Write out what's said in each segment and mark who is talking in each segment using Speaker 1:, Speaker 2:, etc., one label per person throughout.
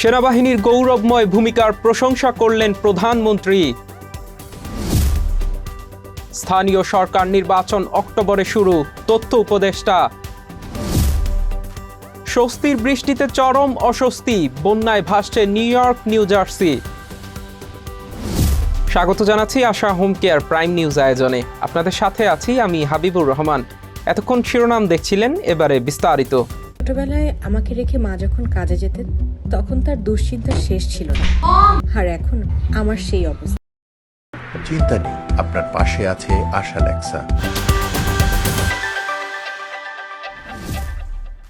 Speaker 1: সেনাবাহিনীর গৌরবময় ভূমিকার প্রশংসা করলেন প্রধানমন্ত্রী। স্থানীয় সরকার নির্বাচন অক্টোবরে শুরু, তথ্য উপদেষ্টা। স্বস্তির বৃষ্টিতে চরম অস্বস্তি, বন্যায় ভাসছে নিউ ইয়র্ক, নিউ জার্সি। স্বাগত জানাচ্ছি আশা হোম কেয়ার প্রাইম নিউজ আয়োজনে। আপনাদের সাথে আছি আমি হাবিবুর রহমান। এতক্ষণ শিরোনাম দেখছিলেন, এবারে বিস্তারিত।
Speaker 2: ছোটবেলায় আমাকে রেখে মা যখন কাজে যেতেন তখন তার দুশ্চিন্তার শেষ ছিল না, আর এখন আমার সেই অবস্থা।
Speaker 3: চিন্তা নেই, আপনার পাশে আছে আশা লেক্সা।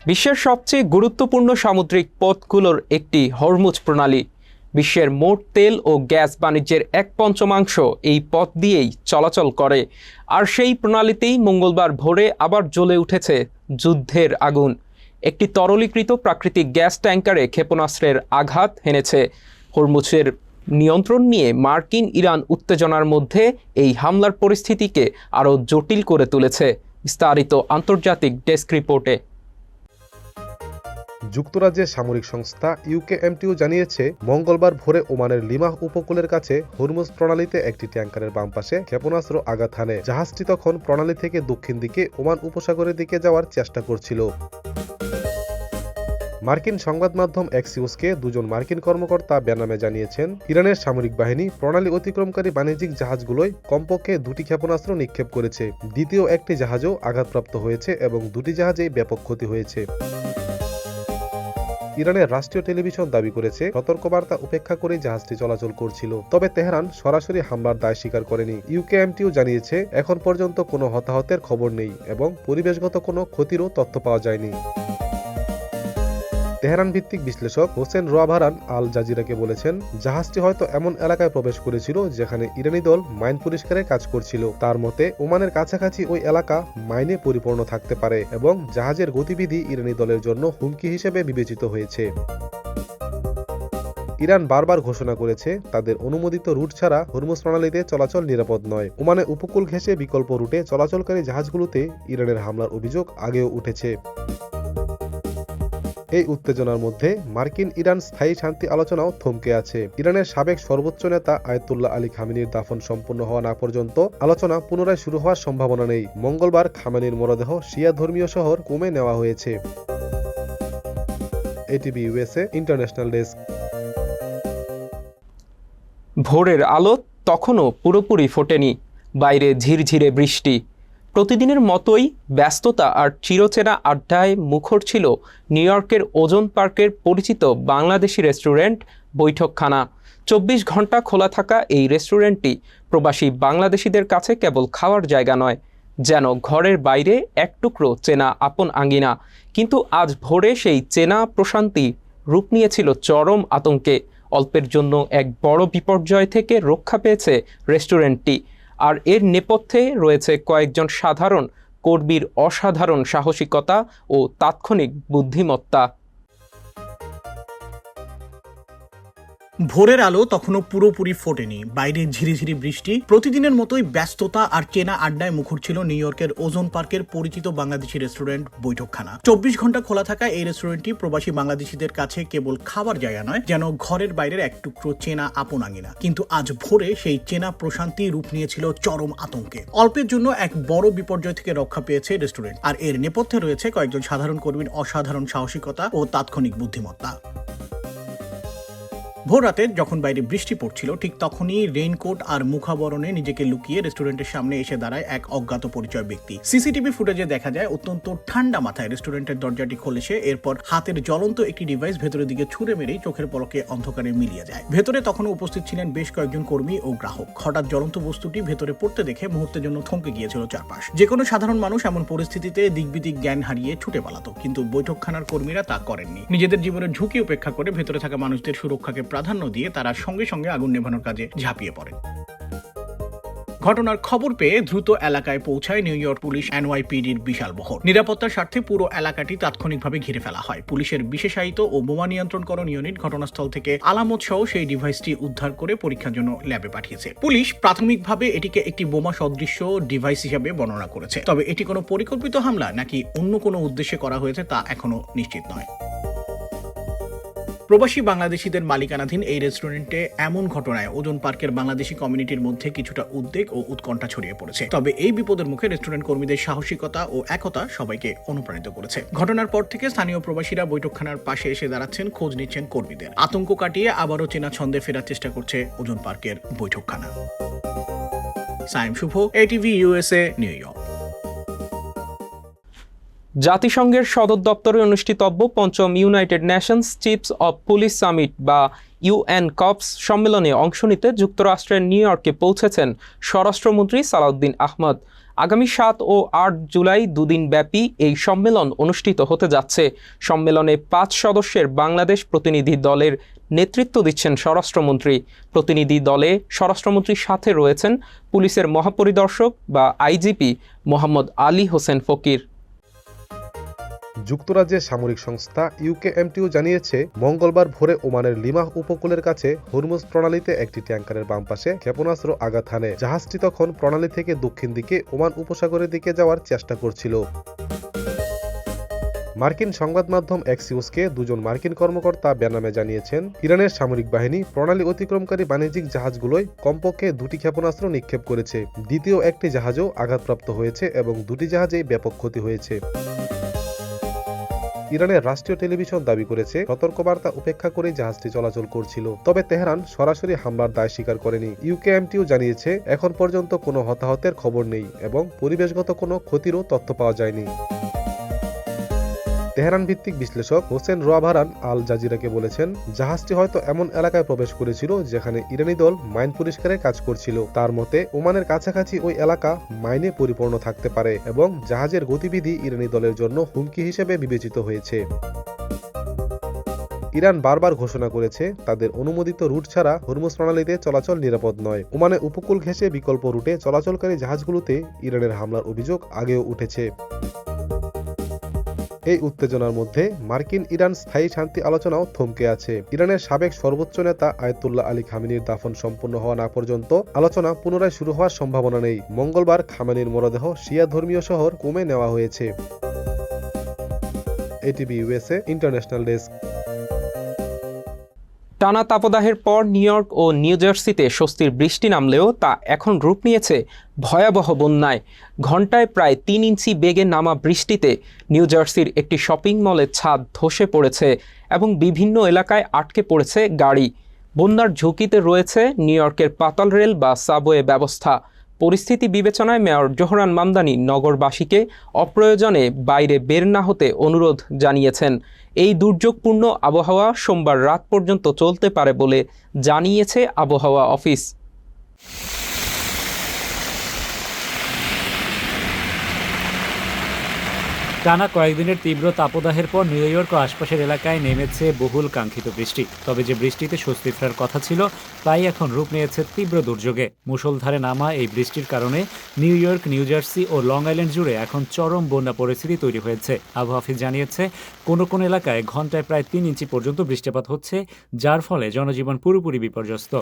Speaker 1: বিশ্বের সবচেয়ে গুরুত্বপূর্ণ সামুদ্রিক পথগুলোর একটি হরমুজ প্রণালী। বিশ্বের মোট তেল ও গ্যাস বাণিজ্যের 1/5 এই পথ দিয়েই চলাচল করে। আর সেই প্রণালীতেই মঙ্গলবার ভোরে আবার জ্বলে উঠেছে যুদ্ধের আগুন। একটি তরলীকৃত প্রাকৃতিক গ্যাস ট্যাঙ্কারে ক্ষেপণাস্ত্রের আঘাত হেনেছে। হরমুজের নিয়ন্ত্রণ নিয়ে মার্কিন ইরান উত্তেজনার মধ্যে এই হামলার পরিস্থিতিকে আরও জটিল করে তুলেছে। বিস্তারিত আন্তর্জাতিক ডেস্ক রিপোর্টে।
Speaker 4: যুক্তরাজ্যের সামরিক সংস্থা ইউকেএমটিও জানিয়েছে, মঙ্গলবার ভোরে ওমানের লিমাহ উপকূলের কাছে হরমুজ প্রণালীতে একটি ট্যাঙ্কারের বাম পাশে ক্ষেপণাস্ত্র আঘাত হানে। জাহাজটি তখন প্রণালী থেকে দক্ষিণ দিকে ওমান উপসাগরের দিকে যাওয়ার চেষ্টা করছিল। মার্কিন সংবাদ মাধ্যম এক্সিওসকে দুজন মার্কিন কর্মকর্তা বেনামে জানিয়েছেন, ইরানের সামরিক বাহিনী প্রণালী অতিক্রমকারী বাণিজ্যিক জাহাজগুলোয় কমপক্ষে 2টি ক্ষেপণাস্ত্র নিক্ষেপ করেছে। দ্বিতীয় একটি জাহাজও আঘাতপ্রাপ্ত হয়েছে এবং 2টি জাহাজেই ব্যাপক ক্ষতি হয়েছে। ইরানের রাষ্ট্রীয় টেলিভিশন দাবি করেছে, সতর্কবার্তা উপেক্ষা করে জাহাজটি চলাচল করছিল। তবে তেহরান সরাসরি হামলার দায় স্বীকার করেনি। ইউকেএমটিও জানিয়েছে, এখন পর্যন্ত কোনো হতাহতের খবর নেই এবং পরিবেশগত কোনো ক্ষতিরও তথ্য পাওয়া যায়নি। তেহরান ভিত্তিক বিশ্লেষক হোসেন রোয়াভারান আল জাজিরাকে বলেছেন, জাহাজটি হয়তো এমন এলাকায় প্রবেশ করেছিল যেখানে ইরানি দল মাইন পরিষ্কারের কাজ করছিল। তার মতে, ওমানের কাছাকাছি ওই এলাকা মাইনে পরিপূর্ণ থাকতে পারে এবং জাহাজের গতিবিধি ইরানি দলের জন্য হুমকি হিসেবে বিবেচিত হয়েছে। ইরান বারবার ঘোষণা করেছে, তাদের অনুমোদিত রুট ছাড়া হরমুজ প্রণালীতে চলাচল নিরাপদ নয়। ওমানে উপকূল ঘেঁষে বিকল্প রুটে চলাচলকারী জাহাজগুলোতে ইরানের হামলার অভিযোগ আগেও উঠেছে। এই উত্তেজনার মধ্যে মার্কিন ইরান স্থায়ী শান্তি আলোচনাও থমকে আছে। ইরানের সাবেক সর্বোচ্চ নেতা আয়াতুল্লাহ আলী খামেনির দাফন সম্পন্ন হওয়া না পর্যন্ত আলোচনা পুনরায় শুরু হওয়ার সম্ভাবনা নেই। মঙ্গলবার খামেনির মরদেহ শিয়া ধর্মীয় শহর কুমে নেওয়া হয়েছে। ATV USA international desk.
Speaker 1: ভোরের আলো তখনও পুরোপুরি ফোটেনি, বাইরে ঝিরঝিরে বৃষ্টি। প্রতিদিনের মতোই ব্যস্ততা আর চিরচেনা আড্ডায় মুখর ছিল নিউ ইয়র্কের ওজন পার্কের পরিচিত বাংলাদেশি রেস্টুরেন্ট বৈঠকখানা। 24 ঘন্টা খোলা থাকা এই রেস্টুরেন্টটি প্রবাসী বাংলাদেশিদের কাছে কেবল খাওয়ার জায়গা নয়, যেন ঘরের বাইরে এক টুকরো চেনা আপন আঙ্গিনা। কিন্তু আজ ভোরে সেই চেনা প্রশান্তি রূপ নিয়েছিল চরম আতঙ্কে। অল্পের জন্য এক বড় বিপর্যয় থেকে রক্ষা পেয়েছে রেস্টুরেন্টটি। আর এর নেপথ্যে রয়েছে কয়েকজন সাধারণ কর্মীর অসাধারণ সাহসিকতা ও তাৎক্ষণিক বুদ্ধিমত্তা।
Speaker 5: ভোরের আলো তখনও পুরোপুরি ফোটেনি, বাইরে ঝিরিঝিরি বৃষ্টি। প্রতিদিনের মতোই ব্যস্ততা আর চেনা আড্ডায় মুখর ছিল নিউ ইয়র্কের ওজন পার্কের পরিচিত বাংলাদেশি রেস্টুরেন্ট বৈঠকখানা। 24 ঘন্টা খোলা থাকা এই রেস্টুরেন্টটি প্রবাসী বাংলাদেশিদের কাছে কেবল খাবার জায়গা নয়, যেন ঘরের বাইরের এক টুকরো চেনা আপন আঙ্গিনা। কিন্তু আজ ভোরে সেই চেনা প্রশান্তি রূপ নিয়েছিল চরম আতঙ্কে। অল্পের জন্য এক বড় বিপর্যয় থেকে রক্ষা পেয়েছে রেস্টুরেন্ট, আর এর নেপথ্যে রয়েছে কয়েকজন সাধারণ কর্মীর অসাধারণ সাহসিকতা ও তাৎক্ষণিক বুদ্ধিমত্তা। ভোর রাতে যখন বাইরে বৃষ্টি পড়ছিল, ঠিক তখনই রেইনকোট আর মুখাবরণে নিজেকে লুকিয়ে রেস্টুরেন্টের সামনে এসে দাঁড়ায় এক অজ্ঞাত পরিচয় ব্যক্তি। সিসিটিভি ফুটেজে দেখা যায়, অত্যন্ত ঠান্ডা মাথায় রেস্টুরেন্টের দরজাটি খোলে সে। এরপর হাতের জ্বলন্ত একটি ডিভাইস ভেতরের দিকে ছুঁড়ে মেরেই চোখের পলকে অন্ধকারে মিলিয়ে যায়। ভেতরে তখনও উপস্থিত ছিলেন বেশ কয়েকজন কর্মী ও গ্রাহক। হঠাৎ জ্বলন্ত বস্তুটি ভেতরে পড়তে দেখে মুহূর্তের জন্য থমকে গিয়েছিল চারপাশ। যে কোনো সাধারণ মানুষ এমন পরিস্থিতিতে দিকবিদিক জ্ঞান হারিয়ে ছুটে পালাতো, কিন্তু বৈঠকখানার কর্মীরা তা করেননি। নিজেদের জীবনের ঝুঁকি উপেক্ষা করে ভেতরে থাকা মানুষদের সুরক্ষাকে প্রাধান্য দিয়ে তারা সঙ্গে সঙ্গে আগুন নেভানোর কাজে ঝাঁপিয়ে পড়ে। ঘটনার খবর পেয়ে দ্রুত এলাকায় পৌঁছায় নিউ ইয়র্ক পুলিশ এনওয়াইপিডির বিশাল বহর। নিরাপত্তার স্বার্থে পুরো এলাকাটি তাৎক্ষণিকভাবে ঘিরে ফেলা হয়। পুলিশের বিশেষায়িত ও বোমা নিয়ন্ত্রণকরণ ইউনিট ঘটনাস্থল থেকে আলামত সহ সেই ডিভাইসটি উদ্ধার করে পরীক্ষার জন্য ল্যাবে পাঠিয়েছে। পুলিশ প্রাথমিকভাবে এটিকে একটি বোমা সদৃশ্য ডিভাইস হিসেবে বর্ণনা করেছে, তবে এটি কোনো পরিকল্পিত হামলা নাকি অন্য কোনো উদ্দেশ্যে করা হয়েছে তা এখনো নিশ্চিত নয়। প্রবাসী বাংলাদেশিদের মালিকানাধীন এই রেস্টুরেন্টে এমন ঘটনায় ওজন পার্কের বাংলাদেশি কমিউনিটির মধ্যে কিছুটা উদ্বেগ ও উৎকণ্ঠা ছড়িয়ে পড়েছে। তবে এই বিপদের মুখে রেস্টুরেন্ট কর্মীদের সাহসিকতা ও একতা সবাইকে অনুপ্রাণিত করেছে। ঘটনার পর থেকে স্থানীয় প্রবাসীরা বৈঠকখানার পাশে এসে দাঁড়াচ্ছেন, খোঁজ নিচ্ছেন কর্মীদের। আতঙ্ক কাটিয়ে আবারও চেনা ছন্দে ফেরার চেষ্টা করছে ওজন পার্কের বৈঠকখানা। সাইম শুভ, এটিভি ইউএসএ, নিউ ইয়র্ক।
Speaker 1: জাতিসংঘের সদর দপ্তরে অনুষ্ঠিতব্য পঞ্চম United Nations chiefs of police summit বা ইউএন কপস সম্মেলনে অংশ নিতে যুক্তরাষ্ট্রের নিউ ইয়র্কে পৌঁছেছেন স্বরাষ্ট্রমন্ত্রী সালাউদ্দিন আহমদ। আগামী 7 ও 8 জুলাই দুদিন ব্যাপী এই সম্মেলন অনুষ্ঠিত হতে যাচ্ছে। সম্মেলনে 5 সদস্যের বাংলাদেশ প্রতিনিধি দলের নেতৃত্ব দিচ্ছেন স্বরাষ্ট্রমন্ত্রী। প্রতিনিধি দলে স্বরাষ্ট্রমন্ত্রীর সাথে রয়েছেন পুলিশের মহাপরিদর্শক বা আইজিপি মোহাম্মদ আলী হোসেন ফকির।
Speaker 4: যুক্তরাজ্যের সামরিক সংস্থা ইউকেএমটিও জানিয়েছে, মঙ্গলবার ভোরে ওমানের লিমাহ উপকূলের কাছে হরমুজ প্রণালীতে একটি ট্যাঙ্কারের বাম পাশে ক্ষেপণাস্ত্র আঘাত হানে। জাহাজটি তখন প্রণালী থেকে দক্ষিণ দিকে ওমান উপসাগরের দিকে যাওয়ার চেষ্টা করছিল। মার্কিন সংবাদ মাধ্যম এক্সিওসকে 2জন মার্কিন কর্মকর্তা বেনামে জানিয়েছেন, ইরানের সামরিক বাহিনী প্রণালী অতিক্রমকারী বাণিজ্যিক জাহাজগুলোয় কমপক্ষে 2টি ক্ষেপণাস্ত্র নিক্ষেপ করেছে। দ্বিতীয় একটি জাহাজও আঘাতপ্রাপ্ত হয়েছে এবং 2টি জাহাজেই ব্যাপক ক্ষতি হয়েছে। ইরানের রাষ্ট্রীয় টেলিভিশন দাবি করেছে, সতর্কবার্তা উপেক্ষা করেই জাহাজটি চলাচল করছিল। তবে তেহরান সরাসরি হামলার দায় স্বীকার করেনি। ইউকেএমটিও জানিয়েছে, এখন পর্যন্ত কোনো হতাহতের খবর নেই এবং পরিবেশগত কোনো ক্ষতিরও তথ্য পাওয়া যায়নি। তেহরান ভিত্তিক বিশ্লেষক হোসেন রোয়াভারান আল জাজিরাকে বলেছেন, জাহাজটি হয়তো এমন এলাকায় প্রবেশ করেছিল যেখানে ইরানি দল মাইন পরিষ্কারের কাজ করছিল। তার মতে, ওমানের কাছাকাছি ওই এলাকা মাইনে পরিপূর্ণ থাকতে পারে এবং জাহাজের গতিবিধি ইরানি দলের জন্য হুমকি হিসেবে বিবেচিত হয়েছে। ইরান বারবার ঘোষণা করেছে, তাদের অনুমোদিত রুট ছাড়া হরমুজ প্রণালীতে চলাচল নিরাপদ নয়। ওমানের উপকূল ঘেঁষে বিকল্প রুটে চলাচলকারী জাহাজগুলোতে ইরানের হামলার অভিযোগ আগেও উঠেছে। এই উত্তেজনার মধ্যে মার্কিন ইরান স্থায়ী শান্তি আলোচনাও থমকে আছে। ইরানের সাবেক সর্বোচ্চ নেতা আয়াতুল্লাহ আলী খামেনির দাফন সম্পন্ন হওয়া না পর্যন্ত আলোচনা পুনরায় শুরু হওয়ার সম্ভাবনা নেই। মঙ্গলবার খামেনির মরদেহ শিয়া ধর্মীয় শহর কুমে নেওয়া হয়েছে। ATV USA international desk.
Speaker 1: টানা তাপদাহের পর নিউ ইয়র্ক ও নিউ জার্সিতে স্বস্তির বৃষ্টি নামলেও তা এখন রূপ নিয়েছে ভয়াবহ বন্যায়। ঘন্টায় প্রায় 3 ইঞ্চি বেগে নামা বৃষ্টিতে নিউ জার্সির একটি শপিং মলের ছাদ ধসে পড়েছে এবং বিভিন্ন এলাকায় আটকে পড়েছে গাড়ি। বন্যার ঝুঁকিতে রয়েছে নিউ ইয়র্কের পাতাল রেল বা সাবওয়ে ব্যবস্থা। পরিস্থিতি বিবেচনায় মেয়র জোহরান মামদানি নগরবাসীকে অপ্রয়োজনে বাইরে বের না হতে অনুরোধ জানিয়েছেন। এই দুর্যোগপূর্ণ আবহাওয়া সোমবার রাত পর্যন্ত চলতে পারে বলে জানিয়েছে আবহাওয়া অফিস।
Speaker 6: টানা কয়েকদিনের তীব্র তাপদাহের পর নিউ ইয়র্ক ও আশপাশের এলাকায় নেমেছে বহুল কাঙ্ক্ষিত বৃষ্টি। তবে যে বৃষ্টিতে স্বস্তি ফেরার কথা ছিল তাই এখন রূপ নিয়েছে তীব্র দুর্যোগে। মুষলধারে নামা এই বৃষ্টির কারণে নিউ ইয়র্ক, নিউ জার্সি ও লং আইল্যান্ড জুড়ে এখন চরম বন্যা পরিস্থিতি তৈরি হয়েছে। আবহাওয়া অফিস জানিয়েছে, কোনো কোনো এলাকায় ঘন্টায় প্রায় 3 ইঞ্চি পর্যন্ত বৃষ্টিপাত হচ্ছে, যার ফলে জনজীবন পুরোপুরি বিপর্যস্ত।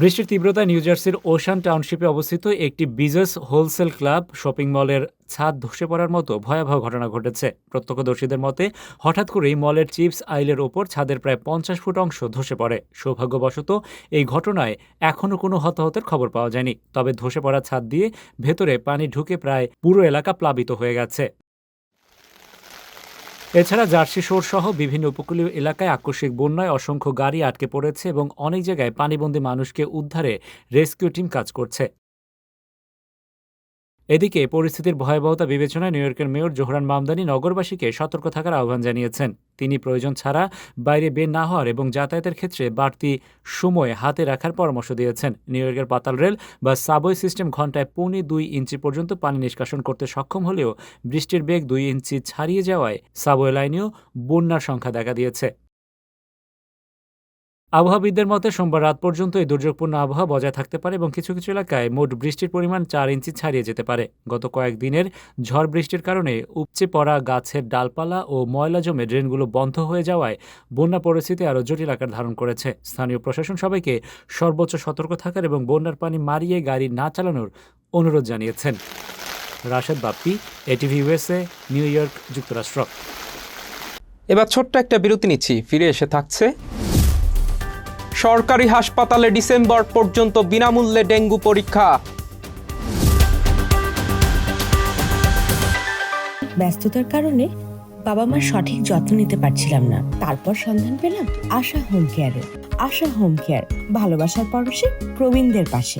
Speaker 6: বৃষ্টির তীব্রতায় নিউ জার্সির ওশান টাউনশিপে অবস্থিত একটি বিজনেস হোলসেল ক্লাব শপিং মলের ছাদ ধসে পড়ার মতো ভয়াবহ ঘটনা ঘটেছে। প্রত্যক্ষদর্শীদের মতে, হঠাৎ করেই মলের চিপস আইলের ওপর ছাদের প্রায় 50 ফুট অংশ ধসে পড়ে। সৌভাগ্যবশত এই ঘটনায় এখনও কোনো হতাহতের খবর পাওয়া যায়নি। তবে ধসে পড়া ছাদ দিয়ে ভেতরে পানি ঢুকে প্রায় পুরো এলাকা প্লাবিত হয়ে গেছে। এছাড়া জার্সি শোর সহ বিভিন্ন উপকূলীয় এলাকায় আকস্মিক বন্যায় অসংখ্য গাড়ি আটকে পড়েছে এবং অনেক জায়গায় পানিবন্দী মানুষকে উদ্ধারে রেস্কিউ টিম কাজ করছে। এদিকে পরিস্থিতির ভয়াবহতা বিবেচনায় নিউ ইয়র্কের মেয়র জোহরান মামদানি নগরবাসীকে সতর্ক থাকার আহ্বান জানিয়েছেন। তিনি প্রয়োজন ছাড়া বাইরে বের না হওয়ার এবং যাতায়াতের ক্ষেত্রে বাড়তি সময় হাতে রাখার পরামর্শ দিয়েছেন। নিউ ইয়র্কের পাতাল রেল বা সাবওয়ে সিস্টেম ঘন্টায় 2.25 ইঞ্চি পর্যন্ত পানি নিষ্কাশন করতে সক্ষম হলেও বৃষ্টির বেগ 2 ইঞ্চি ছাড়িয়ে যাওয়ায় সাবওয়ে লাইনেও বন্যার সংখ্যা দেখা দিয়েছে। আবহাওয়াবিদদের মতে, সোমবার রাত পর্যন্ত এই দুর্যোগপূর্ণ আবহাওয়া বজায় থাকতে পারে এবং কিছু কিছু এলাকায় মোট বৃষ্টির পরিমাণ 4 ইঞ্চি ছাড়িয়ে যেতে পারে। গত কয়েকদিনের ঝড় বৃষ্টির কারণে উপচে পড়া গাছের ডালপালা ও ময়লা জমে ড্রেনগুলো বন্ধ হয়ে যাওয়ায় বন্যা পরিস্থিতি আরও জটিল আকার ধারণ করেছে। স্থানীয় প্রশাসন সবাইকে সর্বোচ্চ সতর্ক থাকার এবং বন্যার পানি মারিয়ে গাড়ি না চালানোর অনুরোধ জানিয়েছেন। Rashed Bappi, ATV USA, new York, যুক্তরাষ্ট্র।
Speaker 1: এবার ছোট্ট একটা বিরতি নিচ্ছি, ফিরে এসে থাকছে। সরকারি হাসপাতালে ডিসেম্বর পর্যন্ত বিনামূল্যে ডেঙ্গু পরীক্ষা।
Speaker 7: ব্যস্ততার কারণে বাবা মার সঠিক যত্ন নিতে পারছিলাম না। তারপর সন্ধান পেলাম আশা হোম কেয়ারে। আশা হোম কেয়ার, ভালোবাসার পরশে প্রবীণদের পাশে।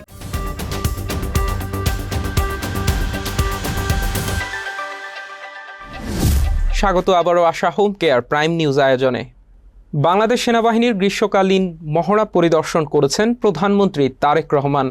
Speaker 1: স্বাগত আবারও আশা হোম কেয়ার প্রাইম নিউজ আয়োজনে। বাংলাদেশ সেনাবাহিনীর গ্রীষ্মকালীন মহড়া পরিদর্শন করেছেন প্রধানমন্ত্রী তারেক রহমান।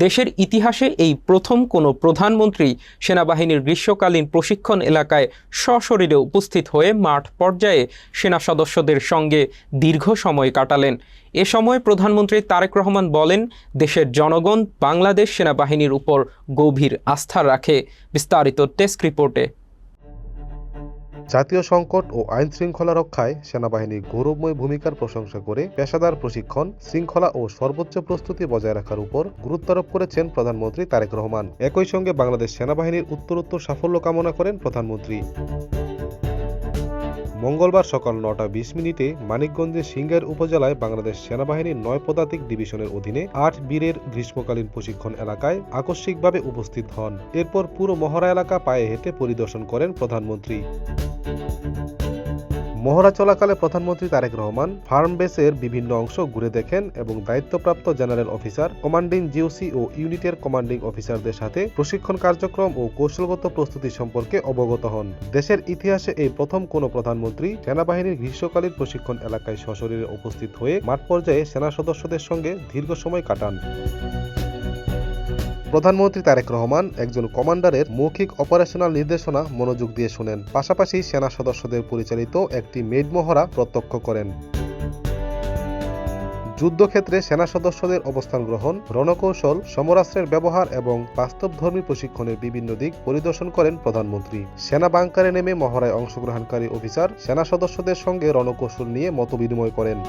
Speaker 1: দেশের ইতিহাসে এই প্রথম কোনো প্রধানমন্ত্রী সেনাবাহিনীর গ্রীষ্মকালীন প্রশিক্ষণ এলাকায় সশরীরে উপস্থিত হয়ে মাঠ পর্যায়ে সেনা সদস্যদের সঙ্গে দীর্ঘ সময় কাটালেন। এ সময় প্রধানমন্ত্রী তারেক রহমান বলেন, দেশের জনগণ বাংলাদেশ সেনাবাহিনীর উপর গভীর আস্থা রাখে। বিস্তারিত ডেস্ক রিপোর্টে।
Speaker 4: জাতীয় সংকট ও আইন শৃঙ্খলা রক্ষায় সেনাবাহিনীর গৌরবময় ভূমিকার প্রশংসা করে পেশাদার প্রশিক্ষণ, শৃঙ্খলা ও সর্বোচ্চ প্রস্তুতি বজায় রাখার উপর গুরুত্বারোপ করেছেন প্রধানমন্ত্রী তারেক রহমান। একই সঙ্গে বাংলাদেশ সেনাবাহিনীর উত্তরোত্তর সাফল্য কামনা করেন প্রধানমন্ত্রী। মঙ্গলবার সকাল 9:20 মানিকগঞ্জের সিংগাইর উপজেলায় বাংলাদেশ সেনাবাহিনীর 9 পদাতিক ডিভিশনের অধীনে 8 বীরের গ্রীষ্মকালীন প্রশিক্ষণ এলাকায় আকস্মিকভাবে উপস্থিত হন। এরপর পুরো মহড়া এলাকা পায়ে হেঁটে পরিদর্শন করেন প্রধানমন্ত্রী। মহড়া চলাকালে প্রধানমন্ত্রী তারেক রহমান ফার্ম বেসের বিভিন্ন অংশ ঘুরে দেখেন এবং দায়িত্বপ্রাপ্ত জেনারেল অফিসার, কমান্ডিং জিওসি ও ইউনিটের কমান্ডিং অফিসারদের সাথে প্রশিক্ষণ কার্যক্রম ও কৌশলগত প্রস্তুতি সম্পর্কে অবগত হন। দেশের ইতিহাসে এই প্রথম কোনো প্রধানমন্ত্রী সেনাবাহিনীর গ্রীষ্মকালীন প্রশিক্ষণ এলাকায় সশরীরে উপস্থিত হয়ে মাঠ পর্যায়ে সেনা সদস্যদের সঙ্গে দীর্ঘ সময় কাটান। প্রধানমন্ত্রী তারেক রহমান একজন কমান্ডারের মৌখিক অপারেশনাল নির্দেশনা মনোযোগ দিয়ে শুনেন, পাশাপাশি সেনা সদস্যদের পরিচালিত একটি মেড মহড়া প্রত্যক্ষ করেন। যুদ্ধক্ষেত্রে সেনা সদস্যদের অবস্থান গ্রহণ, রণকৌশল, সমরাস্ত্রের ব্যবহার এবং বাস্তবধর্মী প্রশিক্ষণের বিভিন্ন দিক পরিদর্শন করেন প্রধানমন্ত্রী। সেনা বাংকারে নেমে মহড়ায় অংশগ্রহণকারী অফিসার সেনা সদস্যদের সঙ্গে রণকৌশল নিয়ে মতবিনিময় করেন।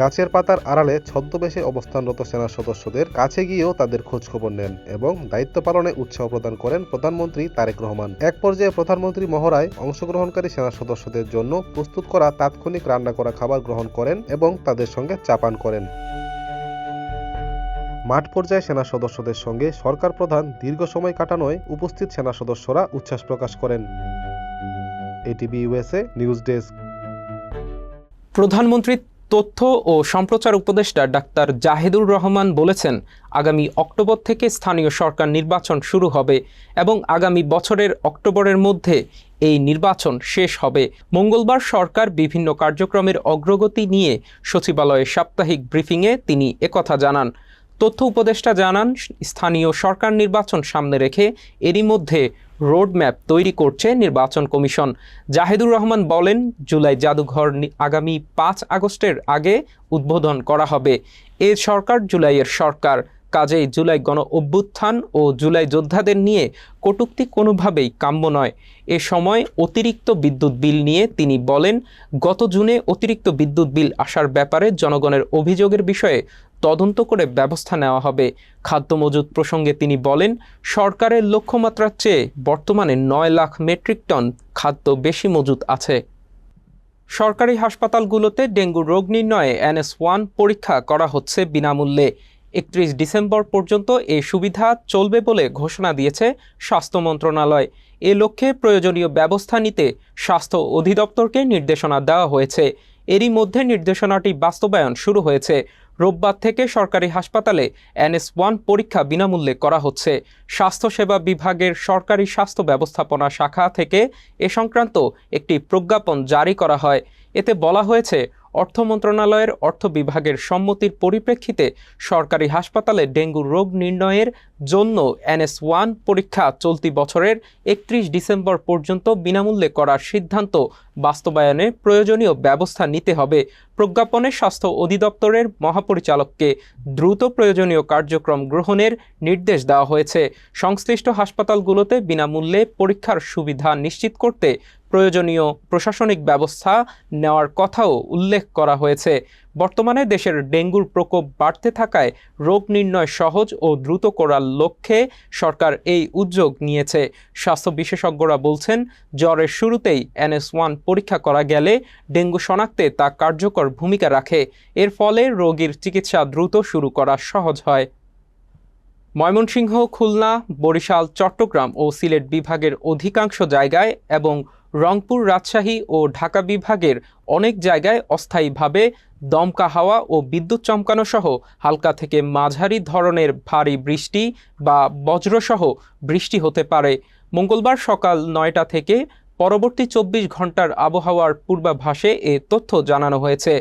Speaker 4: গাছের পাতার আড়ালে ছদ্মবেশে অবস্থানরত সেনা সদস্যদের কাছে গিয়েও তাদের খোঁজখবর নেন এবং দায়িত্ব পালনে উৎসাহ প্রদান করেন প্রধানমন্ত্রী তারেক রহমান। এক পর্যায়ে প্রধানমন্ত্রী মহড়ায় অংশগ্রহণকারী সেনা সদস্যদের জন্য প্রস্তুত করা তাৎক্ষণিক রান্না করা খাবার গ্রহণ করেন এবং তাদের সঙ্গে চা পান করেন। মাঠ পর্যায়ে সেনা সদস্যদের সঙ্গে সরকার প্রধান দীর্ঘ সময় কাটানোয় উপস্থিত সেনা সদস্যরা উচ্ছ্বাস প্রকাশ করেন। ATV USA news desk.
Speaker 1: প্রধানমন্ত্রী তথ্য ও সম্প্রচার উপদেষ্টা ডাক্তার জাহিদুর রহমান বলেছেন, আগামী অক্টোবর থেকে স্থানীয় সরকার নির্বাচন শুরু হবে এবং আগামী বছরের অক্টোবরের মধ্যে এই নির্বাচন শেষ হবে। মঙ্গলবার সরকার বিভিন্ন কার্যক্রমের অগ্রগতি নিয়ে সচিবালয়ের সাপ্তাহিক ব্রিফিংয়ে তিনি একথা জানান। তথ্য উপদেষ্টা জানান, স্থানীয় সরকার নির্বাচন সামনে রেখে এরই মধ্যে রোডম্যাপ তৈরি করছে নির্বাচন কমিশন। জাহিদুর রহমান বলেন, জুলাই জাদুঘর আগামী 5 আগস্টের আগে উদ্বোধন করা হবে। এ সরকার জুলাইয়ের সরকার, কাজেই জুলাই গণ অভ্যুত্থান ও জুলাই যোদ্ধাদের নিয়ে কটূক্তি কোনোভাবেই কাম্য নয়। এ সময় অতিরিক্ত বিদ্যুৎ বিল নিয়ে তিনি বলেন, গত জুনে অতিরিক্ত বিদ্যুৎ বিল আসার ব্যাপারে জনগণের অভিযোগের বিষয়ে তদন্ত করে ব্যবস্থা নেওয়া হবে। খাদ্য মজুত প্রসঙ্গে তিনি বলেন, সরকারের লক্ষ্যমাত্রার চেয়ে বর্তমানে 9 লাখ মেট্রিক টন খাদ্য বেশি মজুত আছে। সরকারি হাসপাতালগুলোতে ডেঙ্গু রোগ নির্ণয়ে NS1 পরীক্ষা করা হচ্ছে বিনামূল্যে। 31 ডিসেম্বর পর্যন্ত এই সুবিধা চলবে বলে ঘোষণা দিয়েছে স্বাস্থ্য মন্ত্রণালয়। এ লক্ষ্যে প্রয়োজনীয় ব্যবস্থা নিতে স্বাস্থ্য অধিদপ্তরকে নির্দেশনা দেওয়া হয়েছে। এরই মধ্যে নির্দেশনাটি বাস্তবায়ন শুরু হয়েছে। রোববার থেকে সরকারি হাসপাতালে NS1 পরীক্ষা বিনামূল্যে করা হচ্ছে। স্বাস্থ্যসেবা বিভাগের সরকারি স্বাস্থ্য ব্যবস্থাপনা শাখা থেকে এ সংক্রান্ত একটি প্রজ্ঞাপন জারি করা হয়। এতে বলা হয়েছে, অর্থ মন্ত্রণালয়ের অর্থ বিভাগের সম্মতির পরিপ্রেক্ষিতে সরকারি হাসপাতালে ডেঙ্গু রোগ নির্ণয়ের জন্য NS1 পরীক্ষা চলতি বছরের 31 ডিসেম্বর পর্যন্ত বিনামূল্যে করার সিদ্ধান্ত বাস্তবায়নে প্রয়োজনীয় ব্যবস্থা নিতে হবে। প্রজ্ঞাপনে স্বাস্থ্য অধিদপ্তরের মহাপরিচালককে দ্রুত প্রয়োজনীয় কার্যক্রম গ্রহণের নির্দেশ দেওয়া হয়েছে। সংশ্লিষ্ট হাসপাতালগুলোতে বিনামূল্যে পরীক্ষার সুবিধা নিশ্চিত করতে প্রয়োজনীয় প্রশাসনিক ব্যবস্থা নেওয়ার কথাও উল্লেখ করা হয়েছে। বর্তমানে দেশের ডেঙ্গুর প্রকোপ বাড়তে থাকায় রোগ নির্ণয় সহজ ও দ্রুত করার লক্ষ্যে সরকার এই উদ্যোগ নিয়েছে। স্বাস্থ্য বিশেষজ্ঞরা বলছেন, জ্বরের শুরুতেই NS1 পরীক্ষা করা গেলে ডেঙ্গু শনাক্তে তা কার্যকর ভূমিকা রাখে। এর ফলে রোগীর চিকিৎসা দ্রুত শুরু করা সহজ হয়। ময়মনসিংহ, খুলনা, বরিশাল, চট্টগ্রাম ও সিলেট বিভাগের অধিকাংশ জায়গায় এবং রংপুর, রাজশাহী ও ঢাকা বিভাগের অনেক জায়গায় অস্থায়ীভাবে দমকা হাওয়া ও বিদ্যুৎ চমকানো সহ হালকা থেকে মাঝারি ধরনের ভারী বৃষ্টি বা বজ্রসহ বৃষ্টি হতে পারে। মঙ্গলবার সকাল 9টা থেকে পরবর্তী 24 ঘন্টার আবহাওয়ার পূর্বাভাসে এ তথ্য জানানো হয়েছে।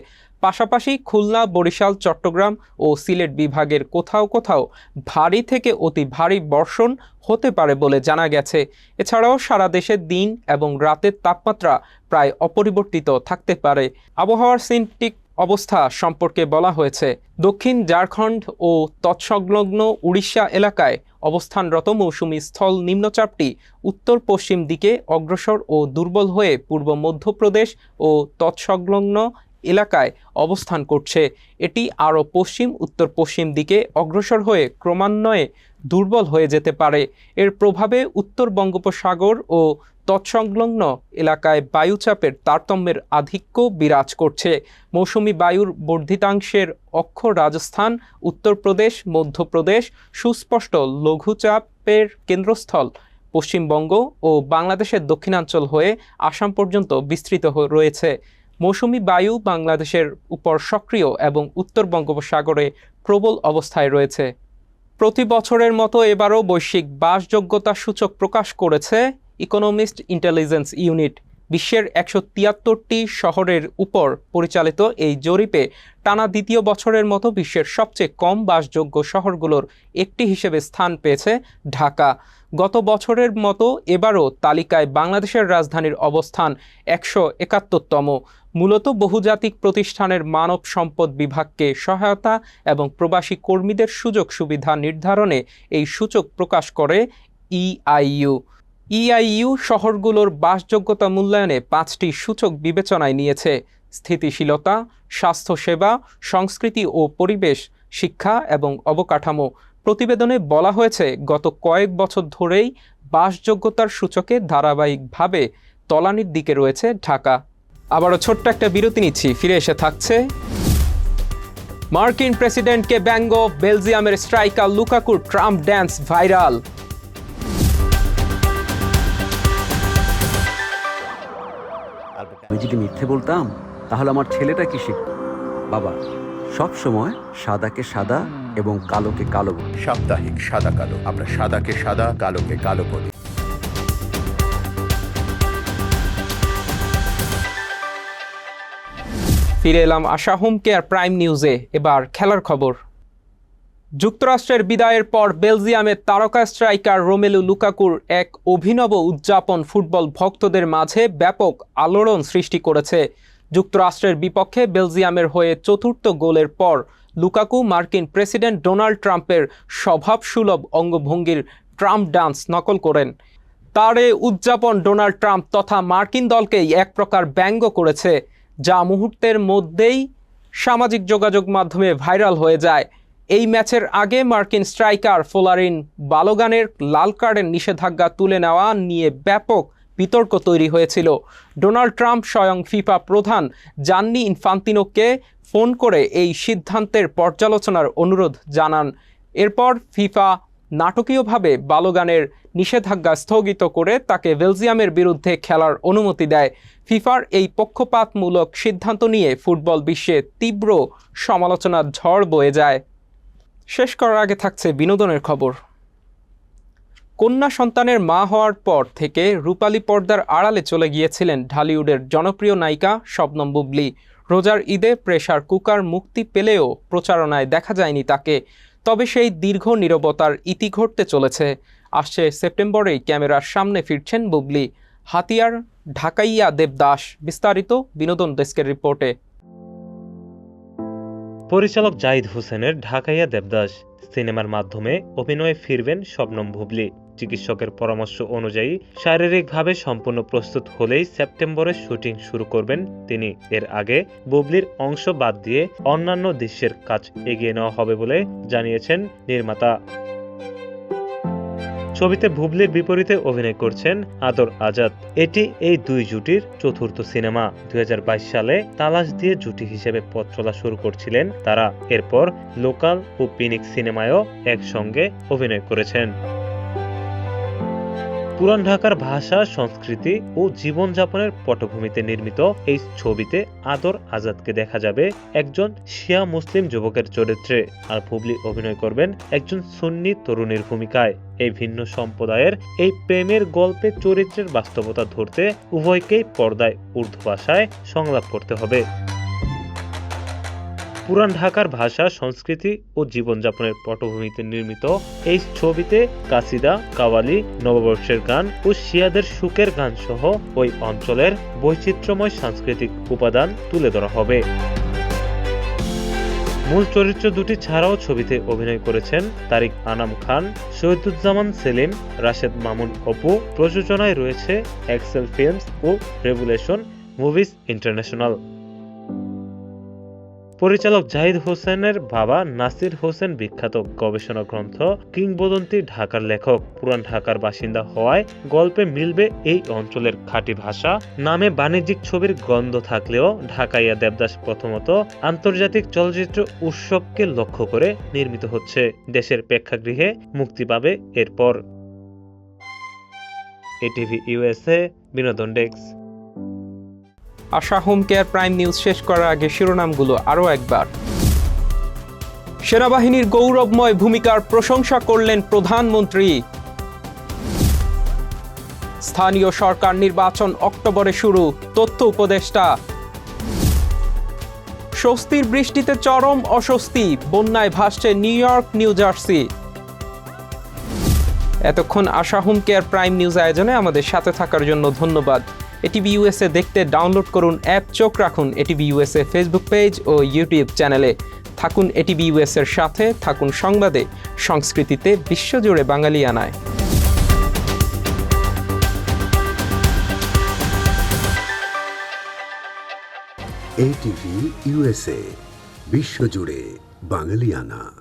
Speaker 1: পাশাপাশি খুলনা, বরিশাল, চট্টগ্রাম ও সিলেট বিভাগের কোথাও কোথাও ভারী থেকে অতি ভারী বর্ষণ হতে পারে বলে জানা গেছে। এছাড়াও সারা দেশে দিন এবং রাতের তাপমাত্রা প্রায় অপরিবর্তিত থাকতে পারে। আবহাওয়ার সিনটিক অবস্থা সম্পর্কে বলা হয়েছে, দক্ষিণ ঝাড়খণ্ড ও তৎসংলগ্ন উড়িষ্যা এলাকায় অবস্থানরত মৌসুমি স্থল নিম্নচাপটি উত্তর পশ্চিম দিকে অগ্রসর ও দুর্বল হয়ে পূর্ব মধ্যপ্রদেশ ও তৎসংলগ্ন এলাকায় অবস্থান করছে। এটি আরও পশ্চিম উত্তর পশ্চিম দিকে অগ্রসর হয়ে ক্রমান্বয়ে দুর্বল হয়ে যেতে পারে। এর প্রভাবে উত্তর বঙ্গোপসাগর ও তৎসংলগ্ন এলাকায় বায়ুচাপের তারতম্যের আধিক্য বিরাজ করছে। মৌসুমি বায়ুর বর্ধিতাংশের অক্ষ রাজস্থান, উত্তরপ্রদেশ, মধ্যপ্রদেশ, সুস্পষ্ট লঘুচাপের কেন্দ্রস্থল পশ্চিমবঙ্গ ও বাংলাদেশের দক্ষিণাঞ্চল হয়ে আসাম পর্যন্ত বিস্তৃত রয়েছে। মৌসুমি বায়ু বাংলাদেশের উপর সক্রিয় এবং উত্তর বঙ্গোপসাগরে প্রবল অবস্থায় রয়েছে। প্রতি বছরের মতো এবারও বৈশ্বিক বাসযোগ্যতা সূচক প্রকাশ করেছে ইকোনমিস্ট ইন্টেলিজেন্স ইউনিট। বিশ্বের 173টি শহরের উপর পরিচালিত এই জরিপে টানা দ্বিতীয় বছরের মতো বিশ্বের সবচেয়ে কম বাসযোগ্য শহরগুলোর একটি হিসেবে স্থান পেয়েছে ঢাকা। গত বছরের মতো এবারও তালিকায় বাংলাদেশের রাজধানীর অবস্থান 171তম। মূলত বহুজাতিক প্রতিষ্ঠানের মানব সম্পদ বিভাগকে সহায়তা এবং প্রবাসী কর্মীদের সুযোগ সুবিধা নির্ধারণে এই সূচক প্রকাশ করে ইআইইউ। ইআইইউ শহরগুলোর বাসযোগ্যতা মূল্যায়নে 5টি সূচক বিবেচনায় নিয়েছে: স্থিতিশীলতা, স্বাস্থ্যসেবা, সংস্কৃতি ও পরিবেশ, শিক্ষা এবং অবকাঠামো। প্রতিবেদনে বলা হয়েছে, গত কয়েক বছর ধরেই বাসযোগ্যতার সূচকে ধারাবাহিকভাবে তলানির দিকে রয়েছে ঢাকা। আবারও ছোট্ট একটা বিরতি নিচ্ছি, ফিরে এসে থাকছে। মার্কিন প্রেসিডেন্টকে ব্যঙ্গ, বেলজিয়ামের স্ট্রাইকার লুকাকুর ট্রাম্প ড্যান্স ভাইরাল।
Speaker 8: আমি যদি মিথ্যে বলতাম তাহলে আমার ছেলেটা কি শিখত? বাবা সব সময় সাদাকে সাদা এবং কালোকে কালো বলি।
Speaker 3: সাপ্তাহিক সাদা কালো, আমরা সাদাকে সাদা, কালোকে কালো বলি।
Speaker 1: ফিরে এলাম আশা হোম কেয়ার প্রাইম নিউজে। এবার খেলার খবর। যুক্তরাষ্ট্রের বিদায়ের পর বেলজিয়ামের তারকা স্ট্রাইকার রোমেলু লুকাকুর এক অভিনব উদযাপন ফুটবল ভক্তদের মাঝে ব্যাপক আলোড়ন সৃষ্টি করেছে। যুক্তরাষ্ট্রের বিপক্ষে বেলজিয়ামের হয়ে চতুর্থ গোলের পর লুকাকু মার্কিন প্রেসিডেন্ট ডোনাল্ড ট্রাম্পের স্বভাবসুলভ অঙ্গভঙ্গির ট্রাম্প ডান্স নকল করেন। তার এই উদযাপন ডোনাল্ড ট্রাম্প তথা মার্কিন দলকেই এক প্রকার ব্যঙ্গ করেছে, যা মুহূর্তের মধ্যেই সামাজিক যোগাযোগ মাধ্যমে ভাইরাল হয়ে যায়। এই ম্যাচের আগে মার্কিন স্ট্রাইকার ফোলারিন বালোগানের লাল কার্ডের নিষেধাজ্ঞা তুলে নেওয়া নিয়ে ব্যাপক বিতর্ক তৈরি হয়েছিল। ডোনাল্ড ট্রাম্প স্বয়ং ফিফা প্রধান জান্নি ইনফান্তিনোকে ফোন করে এই সিদ্ধান্তের পর্যালোচনার অনুরোধ জানান। এরপর ফিফা নাটকীয়ভাবে বালোগানের নিষেধাজ্ঞা স্থগিত করে তাকে বেলজিয়ামের বিরুদ্ধে খেলার অনুমতি দেয়। ফিফার এই পক্ষপাতমূলক সিদ্ধান্ত নিয়ে ফুটবল বিশ্বে তীব্র সমালোচনার ঝড় বয়ে যায়। শেষ করার আগে থাকছে বিনোদনের খবর। কন্যা সন্তানের মা হওয়ার পর থেকে রূপালী পর্দার আড়ালে চলে গিয়েছিলেন ঢালিউডের জনপ্রিয় নায়িকা শবনম বুবলী। রোজার ঈদে প্রেসার কুকার মুক্তি পেলেও প্রচারণায় দেখা যায়নি তাকে। তবে সেই দীর্ঘ নীরবতার ইতি ঘটতে চলেছে। আসছে সেপ্টেম্বরেই ক্যামেরার সামনে ফিরছেন বুবলী। হাতিয়ার ঢাকাইয়া দেবদাস। বিস্তারিত বিনোদন ডেস্কের রিপোর্টে।
Speaker 9: পরিচালক জাহিদ হোসেনের ঢাকাইয়া দেবদাস সিনেমার মাধ্যমে অভিনয়ে ফিরবেন শবনম বুবলী। চিকিৎসকের পরামর্শ অনুযায়ী শারীরিকভাবে সম্পূর্ণ প্রস্তুত হলেই সেপ্টেম্বরে শুটিং শুরু করবেন তিনি। এর আগে বুবলির অংশ বাদ দিয়ে অন্যান্য দৃশ্যের কাজ এগিয়ে নেওয়া হবে বলে জানিয়েছেন নির্মাতা। ছবিতে বুবলির বিপরীতে অভিনয় করছেন আদর আজাদ। এটি এই দুই জুটির চতুর্থ সিনেমা। 2022 সালে তালাশ দিয়ে জুটি হিসেবে পথ চলা শুরু করছিলেন তারা। এরপর লোকাল ও পিনিক সিনেমায়ও একসঙ্গে অভিনয় করেছেন। পুরান ঢাকার ভাষা, সংস্কৃতি ও জীবনযাপনের পটভূমিতে নির্মিত এই ছবিতে আদর আজাদকে দেখা যাবে একজন শিয়া মুসলিম যুবকের চরিত্রে, আর বুবলি অভিনয় করবেন একজন সুন্নি তরুণীর ভূমিকায়। এই ভিন্ন সম্প্রদায়ের এই প্রেমের গল্পে চরিত্রের বাস্তবতা ধরতে উভয়কেই পর্দায় উর্দু ভাষায় সংলাপ করতে হবে। পুরান ঢাকার ভাষা, সংস্কৃতি ও জীবনযাপনের পটভূমিতে নির্মিত এই ছবিতে কাসিদা, কাওয়ালি, নববর্ষের গান ও শিয়াদের সুখের গান সহ ওই অঞ্চলের বৈচিত্র্যময় সাংস্কৃতিক উপাদান তুলে ধরা হবে। মূল চরিত্র দুটি ছাড়াও ছবিতে অভিনয় করেছেন তারিক আনাম খান, শহীদুজ্জামান সেলিম, রাশেদ মামুন অপু। প্রযোজনায় রয়েছে এক্সেল ফিল্মস ও রেভুলেশন মুভিজ ইন্টারন্যাশনাল। পরিচালক জাহিদ হোসেনের বাবা নাসির হোসেন বিখ্যাত গবেষণা গ্রন্থ কিংবদন্তি ঢাকার লেখক। পুরান ঢাকার বাসিন্দা হওয়ায় গল্পে মিলবে এই অঞ্চলের খাঁটি ভাষা। নামে বাণিজ্যিক ছবির গন্ধ থাকলেও ঢাকাইয়া দেবদাস প্রথমত আন্তর্জাতিক চলচ্চিত্র উৎসবকে লক্ষ্য করে নির্মিত হচ্ছে। দেশের প্রেক্ষাগৃহে মুক্তি পাবে এরপর। এটিভি ইউএসএ, বিনোদন ডেস্ক।
Speaker 1: আশা হোম কেয়ার প্রাইম নিউজ শেষ করার আগে শিরোনামগুলো আরও একবার। সেনাবাহিনীর গৌরবময় ভূমিকার প্রশংসা করলেন প্রধানমন্ত্রী। স্থানীয় সরকার নির্বাচন অক্টোবরে শুরু, তথ্য উপদেষ্টা। স্বস্তির বৃষ্টিতে চরম অস্বস্তি, বন্যায় ভাসছে নিউ ইয়র্ক, নিউ জার্সি। এতক্ষণ আশা হোম কেয়ার প্রাইম নিউজ আয়োজনে আমাদের সাথে থাকার জন্য ধন্যবাদ। এটিভি ইউএসএ দেখতে ডাউনলোড করুন অ্যাপ, চোখ রাখুন এটিভি ইউএসএ ফেসবুক পেজ ও ইউটিউব চ্যানেলে। থাকুন এটিভি ইউএসএর সাথে, থাকুন সংবাদে, সংস্কৃতিতে বিশ্বজুড়ে বাঙালিয়ানায়।
Speaker 10: এটিভি ইউএসএ, বিশ্বজুড়ে বাঙালিয়ানা।